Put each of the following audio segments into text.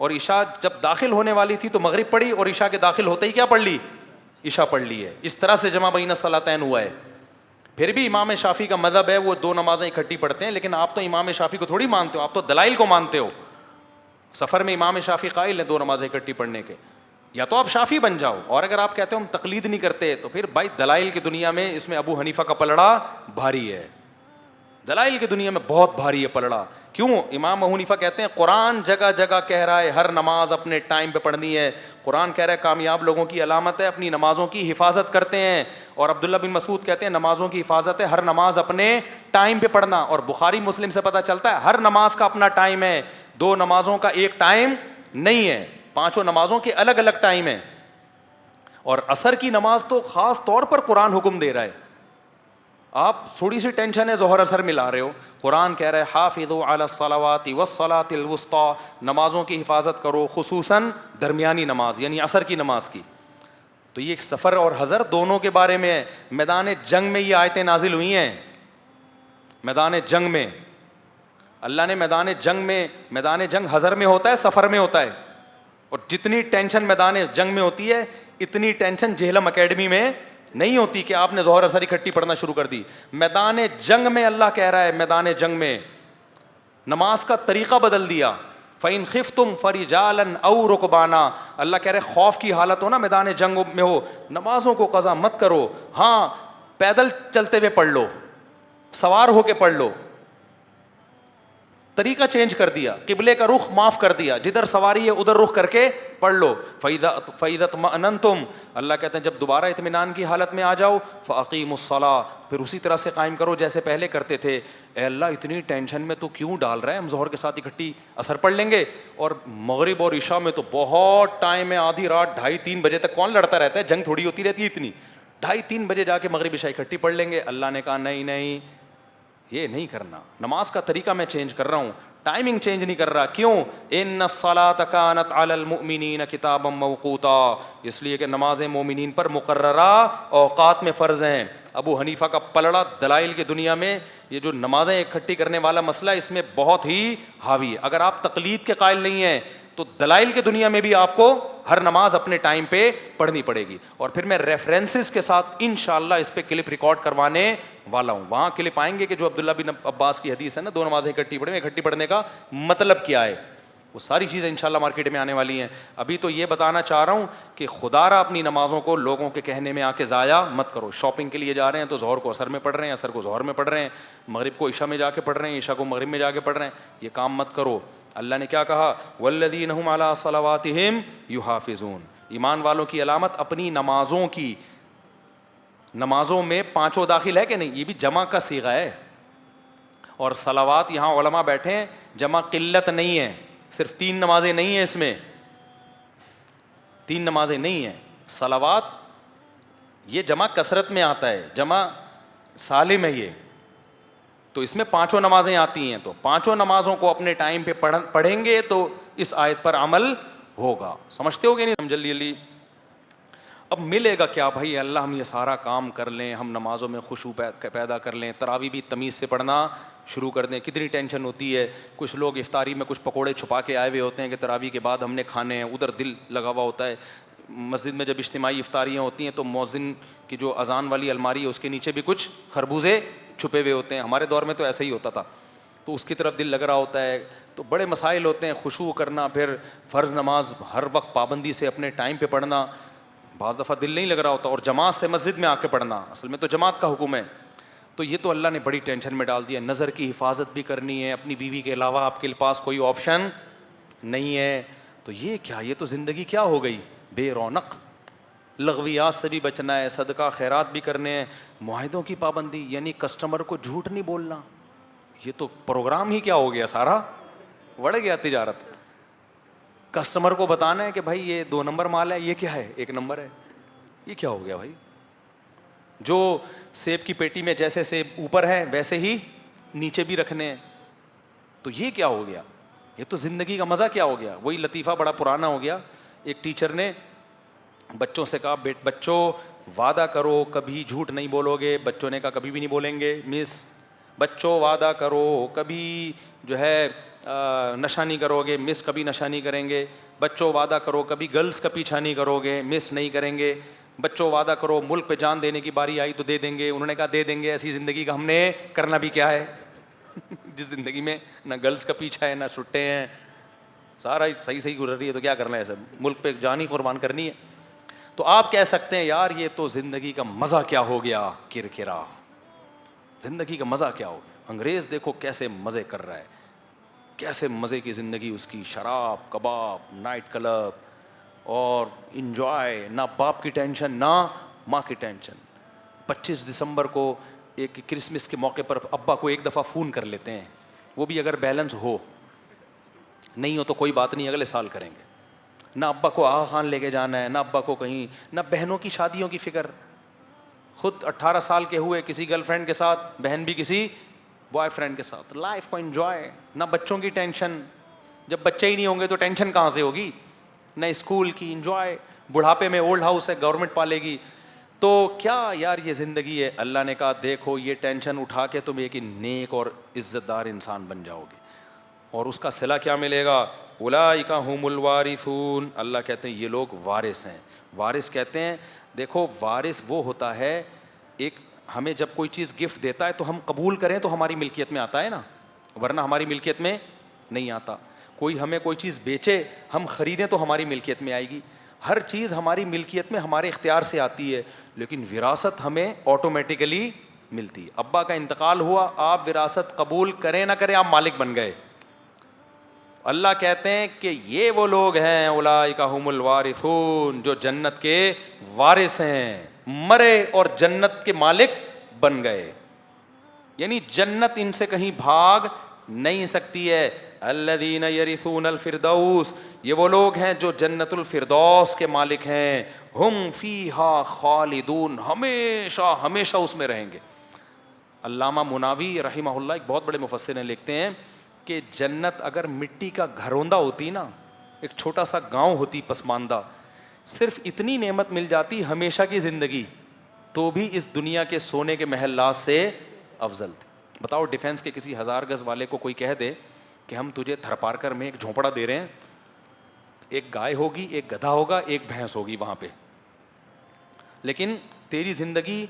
اور عشاء جب داخل ہونے والی تھی تو مغرب پڑھی اور عشاء کے داخل ہوتے ہی کیا پڑھ لی؟ عشاء پڑھ لی ہے. اس طرح سے جمع بین الصلاتین ہوا ہے. پھر بھی امام شافعی کا مذہب ہے وہ 2 نمازیں اکٹھی پڑھتے ہیں, لیکن آپ تو امام شافعی کو تھوڑی مانتے ہو, آپ تو دلائل کو مانتے ہو. سفر میں امام شافعی قائل ہیں 2 نمازیں اکٹھی پڑھنے کے, یا تو آپ شافعی بن جاؤ, اور اگر آپ کہتے ہو ہم تقلید نہیں کرتے تو پھر بھائی دلائل کی دنیا میں اس میں ابو حنیفہ کا پلڑا بھاری ہے. دلائل کی دنیا میں بہت بھاری ہے پلڑا. کیوں؟ امام ابو حنیفہ کہتے ہیں قرآن جگہ جگہ کہہ رہا ہے ہر نماز اپنے ٹائم پہ پڑھنی ہے. قرآن کہہ رہا ہے کامیاب لوگوں کی علامت ہے اپنی نمازوں کی حفاظت کرتے ہیں, اور عبداللہ بن مسعود کہتے ہیں نمازوں کی حفاظت ہے ہر نماز اپنے ٹائم پہ پڑھنا. اور بخاری مسلم سے پتہ چلتا ہے ہر نماز کا اپنا ٹائم ہے, 2 نمازوں کا ایک ٹائم نہیں ہے, 5 نمازوں کے الگ الگ ٹائم ہیں. اور عصر کی نماز تو خاص طور پر قرآن حکم دے رہا ہے. آپ تھوڑی سی ٹینشن ہے ظہر اثر ملا رہے ہو, قرآن کہہ رہا ہے حافظوا علی الصلوات والصلاۃ الوسطی, نمازوں کی حفاظت کرو خصوصاً درمیانی نماز یعنی عصر کی نماز کی. تو یہ سفر اور حضر دونوں کے بارے میں ہے. میدان جنگ میں یہ آیتیں نازل ہوئی ہیں. میدان جنگ میں اللہ نے میدان جنگ حضر میں ہوتا ہے سفر میں ہوتا ہے, اور جتنی ٹینشن میدان جنگ میں ہوتی ہے اتنی ٹینشن جہلم اکیڈمی میں نہیں ہوتی کہ آپ نے ظہر اثر اکٹھی پڑھنا شروع کر دی. میدان جنگ میں اللہ کہہ رہا ہے میدان جنگ میں نماز کا طریقہ بدل دیا. فَإِنْ خِفْتُمْ فَرِجَالًا أَوْ رُكْبَانًا, اللہ کہہ رہے خوف کی حالت ہو نا میدان جنگ میں ہو, نمازوں کو قضا مت کرو, ہاں پیدل چلتے ہوئے پڑھ لو, سوار ہو کے پڑھ لو. طریقہ چینج کر دیا, قبلے کا رخ معاف کر دیا, جدھر سواری ہے ادھر رخ کر کے پڑھ لو. فَإِذَا اطْمَأْنَنْتُمْ, اللہ کہتے ہیں جب دوبارہ اطمینان کی حالت میں آ جاؤ, فَأَقِیمُوا الصَّلَاةَ, پھر اسی طرح سے قائم کرو جیسے پہلے کرتے تھے. اے اللہ اتنی ٹینشن میں تو کیوں ڈال رہا ہے, ہم ظہر کے ساتھ اکٹھی عصر پڑھ لیں گے, اور مغرب اور عشاء میں تو بہت ٹائم ہے, آدھی رات 2:30-3 بجے تک کون لڑتا رہتا ہے, جنگ تھوڑی ہوتی رہتی ہے اتنی, 2:30-3 بجے جا کے مغرب عشاء اکٹھی پڑھ لیں گے. اللہ نے کہا نہیں یہ نہیں کرنا, نماز کا طریقہ میں چینج کر رہا ہوں, ٹائمنگ چینج نہیں کر رہا. کیوں؟ ان الصلاۃ کانت علی المؤمنین کتابا موقوتا, اس لیے کہ نمازیں مومنین پر مقررہ اوقات میں فرض ہیں. ابو حنیفہ کا پلڑا دلائل کی دنیا میں, یہ جو نمازیں اکٹھی کرنے والا مسئلہ اس میں بہت ہی حاوی ہے. اگر آپ تقلید کے قائل نہیں ہیں تو دلائل کی دنیا میں بھی آپ کو ہر نماز اپنے ٹائم پہ پڑھنی پڑے گی. اور پھر میں ریفرنسز کے ساتھ انشاءاللہ اس پہ کلپ ریکارڈ کروانے والا ہوں. وہاں کلپ آئیں گے کہ جو عبداللہ بن عباس کی حدیث ہے نا 2 نمازیں اکٹھی پڑھنے کا مطلب کیا ہے, وہ ساری چیزیں انشاءاللہ مارکیٹ میں آنے والی ہیں. ابھی تو یہ بتانا چاہ رہا ہوں کہ خدا را اپنی نمازوں کو لوگوں کے کہنے میں آ کے ضائع مت کرو. شاپنگ کے لیے جا رہے ہیں تو ظہر کو عصر میں پڑھ رہے ہیں, عصر کو ظہر میں پڑھ رہے ہیں, مغرب کو عشاء میں جا کے پڑھ رہے ہیں, عشاء کو مغرب میں جا کے پڑھ رہے ہیں. یہ کام مت کرو. اللہ نے کیا کہا, والذین هم علی صلواتہم یحافظون, ایمان والوں کی علامت اپنی نمازوں کی, نمازوں میں 5 داخل ہے کہ نہیں, یہ بھی جمع کا صیغہ ہے. اور صلوات یہاں علماء بیٹھے ہیں, جمع قلت نہیں ہے, صرف 3 نمازیں نہیں ہیں, اس میں 3 نمازیں نہیں ہیں. صلوات یہ جمع کثرت میں آتا ہے, جمع سالم ہے یہ, تو اس میں 5 نمازیں آتی ہیں. تو 5 نمازوں کو اپنے ٹائم پہ پڑھیں گے تو اس آیت پر عمل ہوگا. سمجھتے ہو گے نہیں؟ جلدی اب ملے گا کیا بھائی, اللہ ہم یہ سارا کام کر لیں, ہم نمازوں میں خشوع پیدا کر لیں, تراویح بھی تمیز سے پڑھنا شروع کر دیں. کتنی ٹینشن ہوتی ہے. کچھ لوگ افطاری میں کچھ پکوڑے چھپا کے آئے ہوئے ہوتے ہیں کہ تراویح کے بعد ہم نے کھانے ہیں, ادھر دل لگا ہوا ہوتا ہے. مسجد میں جب اجتماعی افطاریاں ہوتی ہیں تو مؤذن کی جو اذان والی الماری ہے اس کے نیچے بھی کچھ خربوزے چھپے ہوئے ہوتے ہیں. ہمارے دور میں تو ایسا ہی ہوتا تھا, تو اس کی طرف دل لگ رہا ہوتا ہے. تو بڑے مسائل ہوتے ہیں, خشوع کرنا, پھر فرض نماز ہر وقت پابندی سے اپنے ٹائم پہ پڑھنا. بعض دفعہ دل نہیں لگ رہا ہوتا, اور جماعت سے مسجد میں آ کے پڑھنا, اصل میں تو جماعت کا حکم ہے. تو یہ تو اللہ نے بڑی ٹینشن میں ڈال دیا. نظر کی حفاظت بھی کرنی ہے, اپنی بیوی کے علاوہ آپ کے پاس کوئی آپشن نہیں ہے. تو یہ کیا, یہ تو زندگی کیا ہو گئی, بے رونق. لغویات سے بھی بچنا ہے, صدقہ خیرات بھی کرنے ہیں, معاہدوں کی پابندی, یعنی کسٹمر کو جھوٹ نہیں بولنا. یہ تو پروگرام ہی کیا ہو گیا, سارا بڑھ گیا تجارت. کسٹمر کو بتانا ہے کہ بھائی یہ 2 نمبر مال ہے, یہ کیا ہے 1 نمبر ہے. یہ کیا ہو گیا بھائی. جو سیب کی پیٹی میں جیسے سیب اوپر ہے ویسے ہی نیچے بھی رکھنے ہیں. تو یہ کیا ہو گیا, یہ تو زندگی کا مزہ کیا ہو گیا. وہی لطیفہ بڑا پرانا ہو گیا. ایک ٹیچر نے بچوں سے کہا, بچوں وعدہ کرو کبھی جھوٹ نہیں بولو گے. بچوں نے کہا کبھی بھی نہیں بولیں گے مس. بچوں وعدہ کرو کبھی جو ہے نشہ نہیں کرو گے، مس کبھی نشہ نہیں کریں گے. بچوں وعدہ کرو کبھی گرلس کا پیچھا نہیں کرو گے، مس نہیں کریں گے. بچوں وعدہ کرو ملک پہ جان دینے کی باری آئی تو دے دیں گے. انہوں نے کہا دے دیں گے. ایسی زندگی کا ہم نے کرنا بھی کیا ہے جس زندگی میں نہ گرلس کا پیچھا ہے نہ سٹے ہیں, سارا صحیح گزر رہی ہے, تو کیا کرنا ہے, سب ملک پہ جان ہی قربان کرنی ہے. تو آپ کہہ سکتے ہیں یار یہ تو زندگی کا مزہ کیا ہو گیا, کرکرا, زندگی کا مزہ کیا ہو گیا. انگریز دیکھو کیسے مزے کر رہا ہے, کیسے مزے کی زندگی اس کی, شراب, کباب, نائٹ کلب اور انجوائے, نہ باپ کی ٹینشن نہ ماں کی ٹینشن. 25 دسمبر کو ایک کرسمس کے موقع پر ابا کو ایک دفعہ فون کر لیتے ہیں, وہ بھی اگر بیلنس ہو, نہیں ہو تو کوئی بات نہیں اگلے سال کریں گے. نہ ابا کو آغا خان لے کے جانا ہے, نہ ابا کو کہیں, نہ بہنوں کی شادیوں کی فکر. خود 18 سال کے ہوئے کسی گرل فرینڈ کے ساتھ, بہن بھی کسی بوائے فرینڈ کے ساتھ, لائف کو انجوائے. نہ بچوں کی ٹینشن, جب بچے ہی نہیں ہوں گے تو ٹینشن کہاں سے ہوگی, نہ اسکول کی, انجوائے. بڑھاپے میں اولڈ ہاؤس ہے, گورنمنٹ پالے گی. تو کیا یار یہ زندگی ہے. اللہ نے کہا دیکھو یہ ٹینشن اٹھا کے تم ایک نیک اور عزت دار انسان بن جاؤ گے, اور اس کا صلہ کیا ملے گا, اولئک ھم الوارثون. اللہ کہتے ہیں یہ لوگ وارث ہیں. وارث کہتے ہیں دیکھو وارث وہ ہوتا ہے, ایک ہمیں جب کوئی چیز گفٹ دیتا ہے تو ہم قبول کریں تو ہماری ملکیت میں آتا ہے نا, ورنہ ہماری ملکیت میں نہیں آتا. کوئی ہمیں کوئی چیز بیچے, ہم خریدیں تو ہماری ملکیت میں آئے گی. ہر چیز ہماری ملکیت میں ہمارے اختیار سے آتی ہے, لیکن وراثت ہمیں آٹومیٹیکلی ملتی ہے. ابا کا انتقال ہوا, آپ وراثت قبول کریں نہ کریں آپ مالک بن گئے. اللہ کہتے ہیں کہ یہ وہ لوگ ہیں اولئک ھم الوارثون جو جنت کے وارث ہیں, مرے اور جنت کے مالک بن گئے. یعنی جنت ان سے کہیں بھاگ نہیں سکتی ہے. الذین یرثون الفردوس, یہ وہ لوگ ہیں جو جنت الفردوس کے مالک ہیں. ہم فیہا خالدون, ہمیشہ ہمیشہ اس میں رہیں گے. علامہ مناوی رحمہ اللہ ایک بہت بڑے مفسر ہیں, لکھتے ہیں کہ جنت اگر مٹی کا گھروندہ ہوتی نا, ایک چھوٹا سا گاؤں ہوتی پسماندہ, صرف اتنی نعمت مل جاتی ہمیشہ کی زندگی, تو بھی اس دنیا کے سونے کے محلات سے افضل تھی. بتاؤ ڈیفینس کے کسی 1000 گز والے کو کوئی کہہ دے کہ ہم تجھے تھرپارکر میں ایک جھونپڑا دے رہے ہیں, ایک گائے ہوگی, ایک گدھا ہوگا, ایک بھینس ہوگی وہاں پہ, لیکن تیری زندگی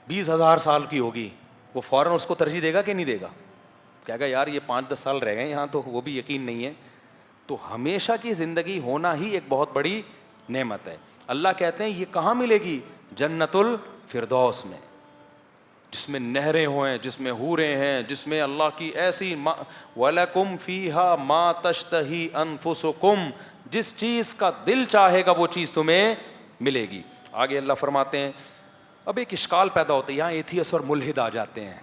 20,000 سال کی ہوگی, وہ فوراً اس کو ترجیح دے گا کہ نہیں دے گا؟ کہے گا یار یہ 5-10 سال رہ گئے یہاں تو وہ بھی یقین نہیں ہے. تو ہمیشہ کی زندگی ہونا ہی ایک بہت بڑی نعمت ہے. اللہ کہتے ہیں یہ کہاں ملے گی, جنت الفردوس میں, جس میں نہریں ہوئیں, جس میں حوریں ہیں, جس میں اللہ کی ایسی وَلَكُمْ فِيهَا مَا تَشْتَهِي أَنفُسُكُمْ, جس چیز کا دل چاہے گا وہ چیز تمہیں ملے گی. آگے اللہ فرماتے ہیں, اب ایک اشکال پیدا ہوتا ہے, یہاں ایتھیس اور ملحد آ جاتے ہیں,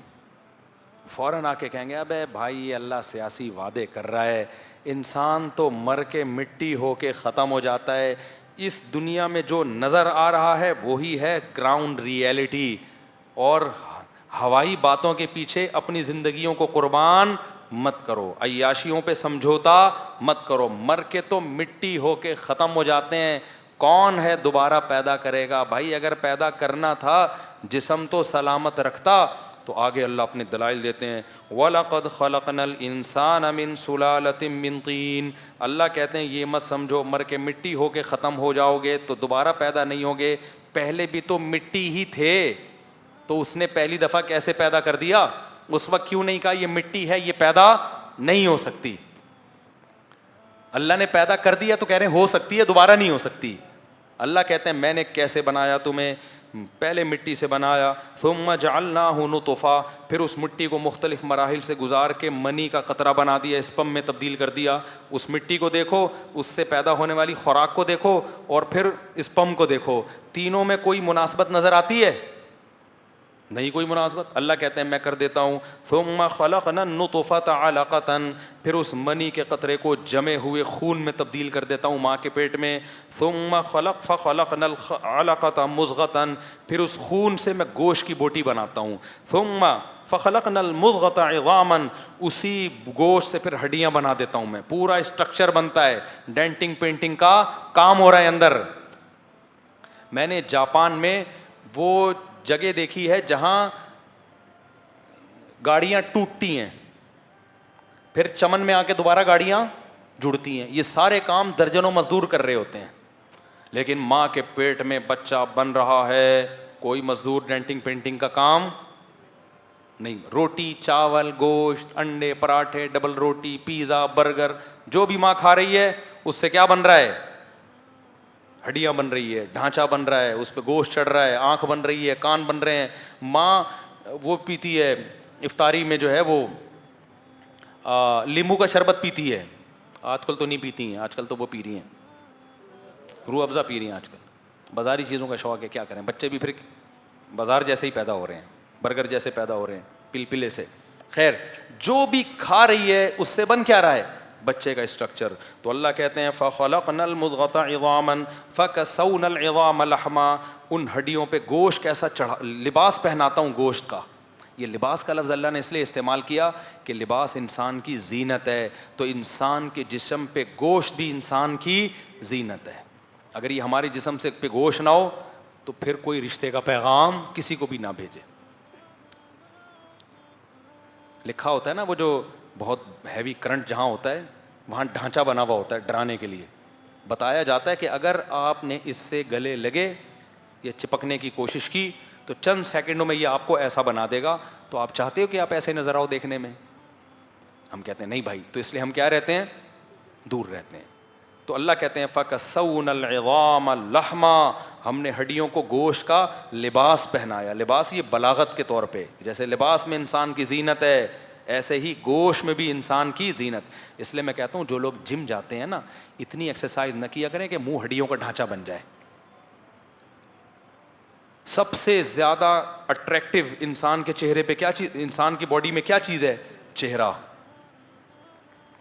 فوراً آ کے کہیں گے ابے بھائی یہ اللہ سیاسی وعدے کر رہا ہے, انسان تو مر کے مٹی ہو کے ختم ہو جاتا ہے, اس دنیا میں جو نظر آ رہا ہے وہی ہے گراؤنڈ ریئلٹی, اور ہوائی باتوں کے پیچھے اپنی زندگیوں کو قربان مت کرو, عیاشیوں پہ سمجھوتا مت کرو, مر کے تو مٹی ہو کے ختم ہو جاتے ہیں. کون ہے دوبارہ پیدا کرے گا؟ بھائی اگر پیدا کرنا تھا جسم تو سلامت رکھتا. تو آگے اللہ اپنے دلائل دیتے ہیں, وَلَقَدْ خَلَقْنَا الْإِنسَانَ مِنْ سُلَالَةٍ مِّن طِينٍ. اللہ کہتے ہیں یہ مت سمجھو مر کے مٹی ہو کے ختم ہو جاؤ گے تو دوبارہ پیدا نہیں ہوگے, پہلے بھی تو مٹی ہی تھے, تو اس نے پہلی دفعہ کیسے پیدا کر دیا؟ اس وقت کیوں نہیں کہا یہ مٹی ہے یہ پیدا نہیں ہو سکتی؟ اللہ نے پیدا کر دیا تو کہہ رہے ہیں ہو سکتی ہے, دوبارہ نہیں ہو سکتی. اللہ کہتے ہیں میں نے کیسے بنایا تمہیں, پہلے مٹی سے بنایا, ثم جعلناہ نطفہ, پھر اس مٹی کو مختلف مراحل سے گزار کے منی کا قطرہ بنا دیا, اسپم میں تبدیل کر دیا. اس مٹی کو دیکھو, اس سے پیدا ہونے والی خوراک کو دیکھو, اور پھر اسپم کو دیکھو, تینوں میں کوئی مناسبت نظر آتی ہے؟ نہیں کوئی مناسبت. اللہ کہتے ہیں میں کر دیتا ہوں. ثم خلقنا النطفة علقة, پھر اس منی کے قطرے کو جمے ہوئے خون میں تبدیل کر دیتا ہوں ماں کے پیٹ میں. ثم فخلقنا العلقة مضغة, پھر اس خون سے میں گوشت کی بوٹی بناتا ہوں. ثم فخلقنا المضغة عظاما, اسی گوشت سے پھر ہڈیاں بنا دیتا ہوں میں, پورا اسٹرکچر بنتا ہے, ڈینٹنگ پینٹنگ کا کام ہو رہا ہے اندر. میں نے جاپان میں وہ جگہ دیکھی ہے جہاں گاڑیاں ٹوٹتی ہیں, پھر چمن میں آ کے دوبارہ گاڑیاں جڑتی ہیں. یہ سارے کام درجنوں مزدور کر رہے ہوتے ہیں, لیکن ماں کے پیٹ میں بچہ بن رہا ہے, کوئی مزدور ڈینٹنگ پینٹنگ کا کام نہیں. روٹی چاول گوشت انڈے پراٹھے ڈبل روٹی پیزا برگر جو بھی ماں کھا رہی ہے اس سے کیا بن رہا ہے؟ ہڈیاں بن رہی ہے, ڈھانچہ بن رہا ہے, اس پہ گوشت چڑھ رہا ہے, آنکھ بن رہی ہے, کان بن رہے ہیں. ماں وہ پیتی ہے افطاری میں جو ہے وہ لیمو کا شربت پیتی ہے. آج کل تو نہیں پیتی ہیں, آج کل تو وہ پی رہی ہیں روح افزا پی رہی ہیں. آج کل بازاری چیزوں کا شوق ہے, کیا کریں, بچے بھی پھر بازار جیسے ہی پیدا ہو رہے ہیں, برگر جیسے پیدا ہو رہے ہیں, پلپلے سے. خیر, جو بھی کھا رہی ہے اس سے بن کیا رہا ہے؟ بچے کا اسٹرکچر. تو اللہ کہتے ہیں فَخَلَقْنَا الْمُضْغَةَ عِظَامًا فَكَسَوْنَا الْعِظَامَ لَحْمًا, ان ہڈیوں پہ گوشت کیسا چڑھا, لباس پہناتا ہوں گوشت کا. یہ لباس کا لفظ اللہ نے اس لیے استعمال کیا کہ لباس انسان کی زینت ہے, تو انسان کے جسم پہ گوشت بھی انسان کی زینت ہے. اگر یہ ہمارے جسم سے پہ گوشت نہ ہو تو پھر کوئی رشتے کا پیغام کسی کو بھی نہ بھیجے. لکھا ہوتا ہے نا, وہ جو بہت ہیوی کرنٹ جہاں ہوتا ہے وہاں ڈھانچہ بنا ہوا ہوتا ہے ڈرانے کے لیے. بتایا جاتا ہے کہ اگر آپ نے اس سے گلے لگے یا چپکنے کی کوشش کی تو چند سیکنڈوں میں یہ آپ کو ایسا بنا دے گا. تو آپ چاہتے ہو کہ آپ ایسے نظر آؤ دیکھنے میں؟ ہم کہتے ہیں نہیں بھائی, تو اس لیے ہم کیا رہتے ہیں؟ دور رہتے ہیں. تو اللہ کہتے ہیں فَكَسَوْنَا الْعِظَامَ لَحْمًا, ہم نے ہڈیوں کو گوشت کا لباس پہنایا. لباس یہ بلاغت کے طور پہ, جیسے لباس میں انسان کی زینت ہے ایسے ہی گوشت میں بھی انسان کی زینت. اس لیے میں کہتا ہوں جو لوگ جم جاتے ہیں نا, اتنی ایکسرسائز نہ کیا کریں کہ منہ ہڈیوں کا ڈھانچہ بن جائے. سب سے زیادہ اٹریکٹیو انسان کے چہرے پہ کیا چیز, انسان کی باڈی میں کیا چیز ہے؟ چہرہ.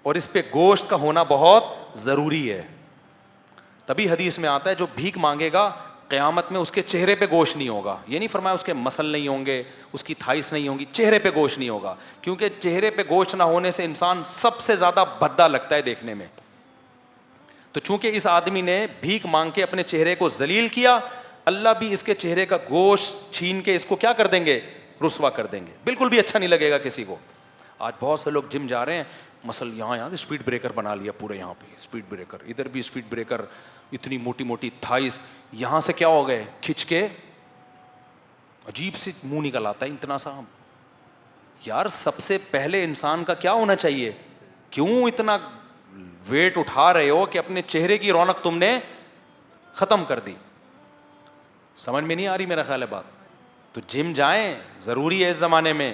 اور اس پہ گوشت کا ہونا بہت ضروری ہے. تبھی حدیث میں آتا ہے جو بھیک مانگے گا قیامت میں اس کے چہرے پہ گوشت نہیں ہوگا. یہ نہیں فرمایا اس کے مسل نہیں ہوں گے, اس کی تھائس نہیں ہوں گی, چہرے پہ گوشت نہیں ہوگا. کیونکہ چہرے پہ گوشت نہ ہونے سے انسان سب سے زیادہ بھدا لگتا ہے دیکھنے میں. تو چونکہ اس آدمی نے بھیک مانگ کے اپنے چہرے کو ذلیل کیا, اللہ بھی اس کے چہرے کا گوشت چھین کے اس کو کیا کر دیں گے؟ رسوا کر دیں گے. بالکل بھی اچھا نہیں لگے گا کسی کو. آج بہت سے لوگ جم جا رہے ہیں, مسل یہاں اسپیڈ بریکر بنا لیا پورے, یہاں پہ اسپیڈ بریکر, ادھر بھی اسپیڈ بریکر, اتنی موٹی موٹی تھائس, یہاں سے کیا ہو گئے کھچ کے عجیب سی منہ نکل آتا ہے اتنا سا. یار سب سے پہلے انسان کا کیا ہونا چاہیے؟ کیوں اتنا ویٹ اٹھا رہے ہو کہ اپنے چہرے کی رونق تم نے ختم کر دی؟ سمجھ میں نہیں آ رہی میرا خیال ہے بات. تو جم جائیں ضروری ہے اس زمانے میں,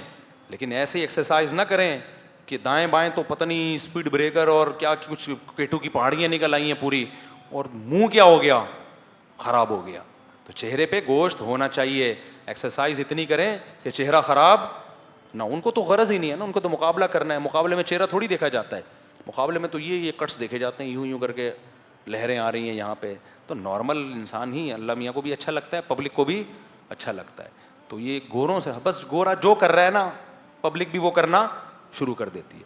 لیکن ایسی ایکسرسائز نہ کریں کہ دائیں بائیں تو پتہ نہیں اسپیڈ بریکر اور کیا کچھ پیٹو کی پہاڑیاں نکل آئی ہیں پوری, اور منہ کیا ہو گیا؟ خراب ہو گیا. تو چہرے پہ گوشت ہونا چاہیے. ایکسرسائز اتنی کریں کہ چہرہ خراب نہ. ان کو تو غرض ہی نہیں ہے نا, ان کو تو مقابلہ کرنا ہے. مقابلے میں چہرہ تھوڑی دیکھا جاتا ہے, مقابلے میں تو یہ کٹس دیکھے جاتے ہیں, یوں یوں کر کے لہریں آ رہی ہیں یہاں پہ. تو نارمل انسان ہی اللہ میاں کو بھی اچھا لگتا ہے, پبلک کو بھی اچھا لگتا ہے. تو یہ گوروں سے بس, گورا جو کر رہا ہے نا پبلک بھی وہ کرنا شروع کر دیتی ہے.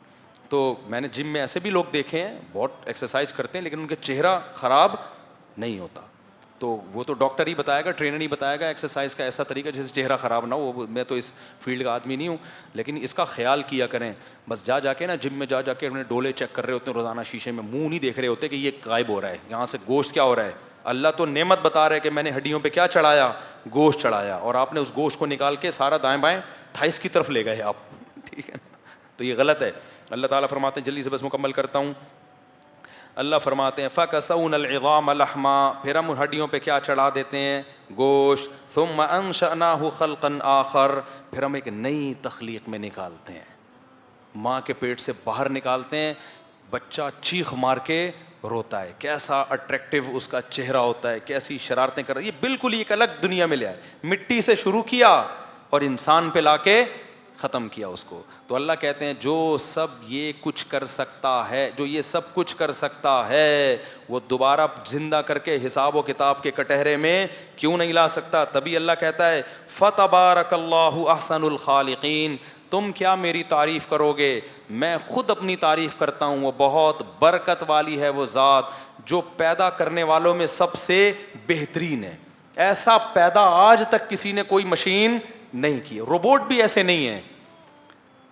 تو میں نے جم میں ایسے بھی لوگ دیکھے ہیں بہت ایکسرسائز کرتے ہیں لیکن ان کے چہرہ خراب نہیں ہوتا. تو وہ تو ڈاکٹر ہی بتائے گا, ٹرینر ہی بتائے گا ایکسرسائز کا ایسا طریقہ جس سے چہرہ خراب نہ ہو. میں تو اس فیلڈ کا آدمی نہیں ہوں, لیکن اس کا خیال کیا کریں. بس جا کے نا جم میں جا کے اپنے ڈولے چیک کر رہے ہوتے ہیں روزانہ شیشے میں, منہ نہیں دیکھ رہے ہوتے کہ یہ غائب ہو رہا ہے, یہاں سے گوشت کیا ہو رہا ہے. اللہ تو نعمت بتا رہے کہ میں نے ہڈیوں پہ کیا چڑھایا؟ گوشت چڑھایا, اور آپ نے اس گوشت کو نکال کے سارا دائیں بائیں تھائس کی طرف لے گئے آپ. ٹھیک ہے نا, تو یہ غلط ہے. اللہ تعالیٰ فرماتے ہیں, جلدی سے بس مکمل کرتا ہوں, اللہ فرماتے ہیں فَكَسَوْنَا الْعِظَامَ لَحْمًا, پھر ہم ہڈیوں پہ کیا چڑھا دیتے ہیں؟ گوشت. ثُمَّ أَنشَأْنَاهُ خَلْقًا آخَرَ, پھر ہم ایک نئی تخلیق میں نکالتے ہیں, ماں کے پیٹ سے باہر نکالتے ہیں. بچہ چیخ مار کے روتا ہے, کیسا اٹریکٹیو اس کا چہرہ ہوتا ہے, کیسی شرارتیں کر رہا ہے. یہ بالکل ایک الگ دنیا میں لے آئے, مٹی سے شروع کیا اور انسان پہ لا کے ختم کیا اس کو. تو اللہ کہتے ہیں جو سب یہ کچھ کر سکتا ہے, جو یہ سب کچھ کر سکتا ہے, وہ دوبارہ زندہ کر کے حساب و کتاب کے کٹہرے میں کیوں نہیں لا سکتا؟ تبھی اللہ کہتا ہے فَتَبَارَكَ اللَّهُ أَحْسَنُ الْخَالِقِينَ, تم کیا میری تعریف کرو گے, میں خود اپنی تعریف کرتا ہوں. وہ بہت برکت والی ہے وہ ذات جو پیدا کرنے والوں میں سب سے بہترین ہے. ایسا پیدا آج تک کسی نے کوئی مشین نہیں کی, روبوٹ بھی ایسے نہیں ہیں.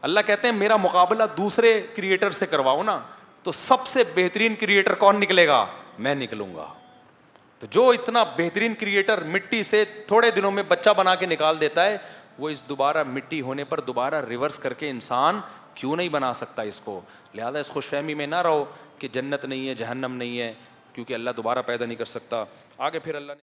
اللہ کہتے ہیں میرا مقابلہ دوسرے کریٹر سے کرواؤ نا تو سب سے بہترین کریٹر کون نکلے گا؟ میں نکلوں گا. تو جو اتنا بہترین کریٹر مٹی سے تھوڑے دنوں میں بچہ بنا کے نکال دیتا ہے, وہ اس دوبارہ مٹی ہونے پر دوبارہ ریورس کر کے انسان کیوں نہیں بنا سکتا اس کو؟ لہذا اس خوش فہمی میں نہ رہو کہ جنت نہیں ہے جہنم نہیں ہے, کیونکہ اللہ دوبارہ پیدا نہیں کر سکتا. آگے پھر اللہ نے